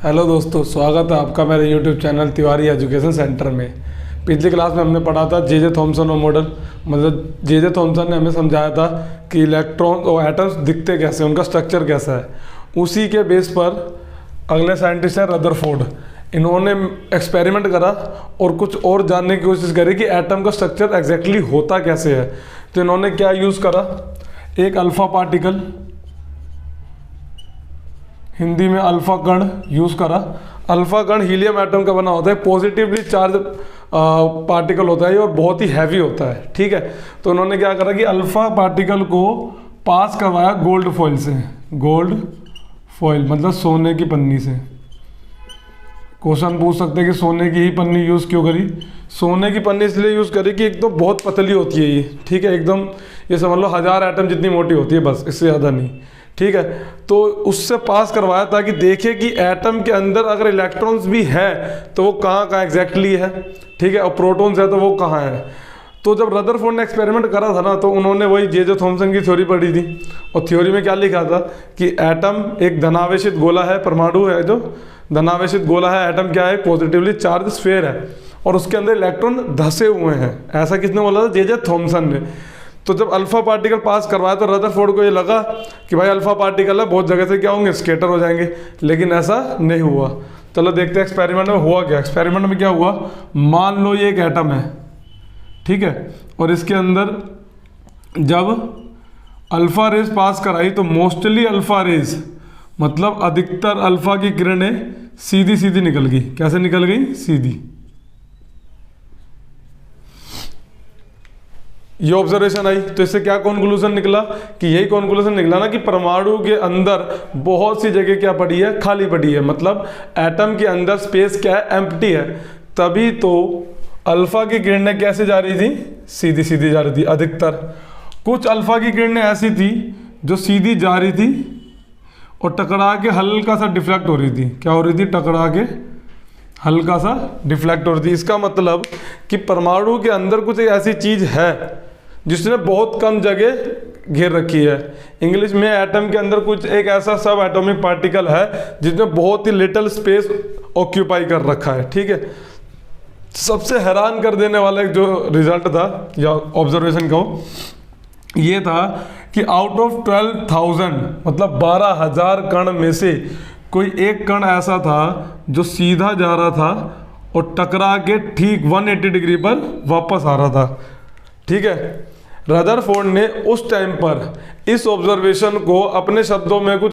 Hello दोस्तों, स्वागत है आपका मेरे YouTube channel Tiwari education centre में। पिछली क्लास में हमने पढ़ा था जे थॉमसन और मॉडल, मतलब जे थॉमसन ने हमें समझाया था कि इलेक्ट्रॉन और एटम्स दिखते कैसे, उनका स्ट्रक्चर कैसा है। उसी के बेस पर अगले साइंटिस्ट है रदरफोर्ड। इन्होंने एक्सपेरिमेंट करा और कुछ और जानने की कोशिश करी कि एटम का स्ट्रक्चर एग्जैक्टली होता कैसे है। तो इन्होंने क्या यूज़ करा, एक अल्फ़ा पार्टिकल, हिंदी में अल्फ़ा कण यूज़ करा। अल्फ़ा कण हीलियम एटम का बना होता है, पॉजिटिवली चार्ज पार्टिकल होता है और बहुत ही हैवी होता है। ठीक है, तो उन्होंने क्या करा कि अल्फ़ा पार्टिकल को पास करवाया गोल्ड फॉइल से। गोल्ड फॉइल मतलब सोने की पन्नी से। क्वेश्चन पूछ सकते हैं कि सोने की ही पन्नी यूज़ क्यों करी। सोने की पन्नी इसलिए यूज़ करी कि एक तो बहुत पतली होती है ये, ठीक है, एकदम ये समझ लो 1000 एटम जितनी मोटी होती है, बस इससे ज़्यादा नहीं। ठीक है, तो उससे पास करवाया ताकि देखे कि एटम के अंदर अगर इलेक्ट्रॉन्स भी है तो वो कहाँ कहाँ एग्जैक्टली है। ठीक है, और प्रोटॉन्स है तो वो कहाँ है। तो जब रदरफोर्ड ने एक्सपेरिमेंट करा था ना, तो उन्होंने वही जे थॉमसन की थ्योरी पढ़ी थी। और थ्योरी में क्या लिखा था कि एटम एक धनावेशित गोला है, परमाणु है जो धनावेशित गोला है। एटम क्या है, पॉजिटिवली चार्ज स्फीयर है और उसके अंदर इलेक्ट्रॉन धसे हुए हैं। ऐसा किसने बोला था, जे थॉमसन ने। तो जब अल्फ़ा पार्टिकल पास करवाया तो रदरफोर्ड को ये लगा कि भाई अल्फ़ा पार्टिकल है, बहुत जगह से क्या होंगे, स्केटर हो जाएंगे। लेकिन ऐसा नहीं हुआ। चलो देखते हैं एक्सपेरिमेंट में हुआ क्या। एक्सपेरिमेंट में क्या हुआ, मान लो ये एक एटम है, ठीक है, और इसके अंदर जब अल्फ़ा रेज पास कराई तो मोस्टली अल्फ़ा रेज मतलब अधिकतर अल्फ़ा की किरणें सीधी सीधी निकल गई। कैसे निकल गई, सीधी। ये ऑब्जर्वेशन आई तो इससे क्या कंक्लूजन निकला कि यही कंक्लूजन निकला ना कि परमाणु के अंदर बहुत सी जगह क्या पड़ी है, खाली पड़ी है। मतलब एटम के अंदर स्पेस क्या है, एम्प्टी है। तभी तो अल्फा की किरणें कैसे जा रही थी, सीधी सीधी जा रही थी अधिकतर। कुछ अल्फा की किरणें ऐसी थी जो सीधी जा रही थी और टकरा के हल्का सा डिफ्लेक्ट हो रही थी। क्या हो रही थी, टकरा के हल्का सा डिफ्लेक्ट हो रही थी। इसका मतलब कि परमाणु के अंदर कुछ एक ऐसी चीज है जिसने बहुत कम जगह घेर रखी है। इंग्लिश में एटम के अंदर कुछ एक ऐसा सब एटॉमिक पार्टिकल है जिसने बहुत ही लिटिल स्पेस ऑक्यूपाई कर रखा है। ठीक है, सबसे हैरान कर देने वाला एक जो रिजल्ट था या ऑब्जर्वेशन का ये था कि आउट ऑफ 12,000 मतलब 12,000 कण में से कोई एक कण ऐसा था जो सीधा जा रहा था और टकरा के ठीक 180 डिग्री पर वापस आ रहा था। ठीक है, रदरफोर्ड ने उस टाइम पर इस ऑब्जर्वेशन को अपने शब्दों में कुछ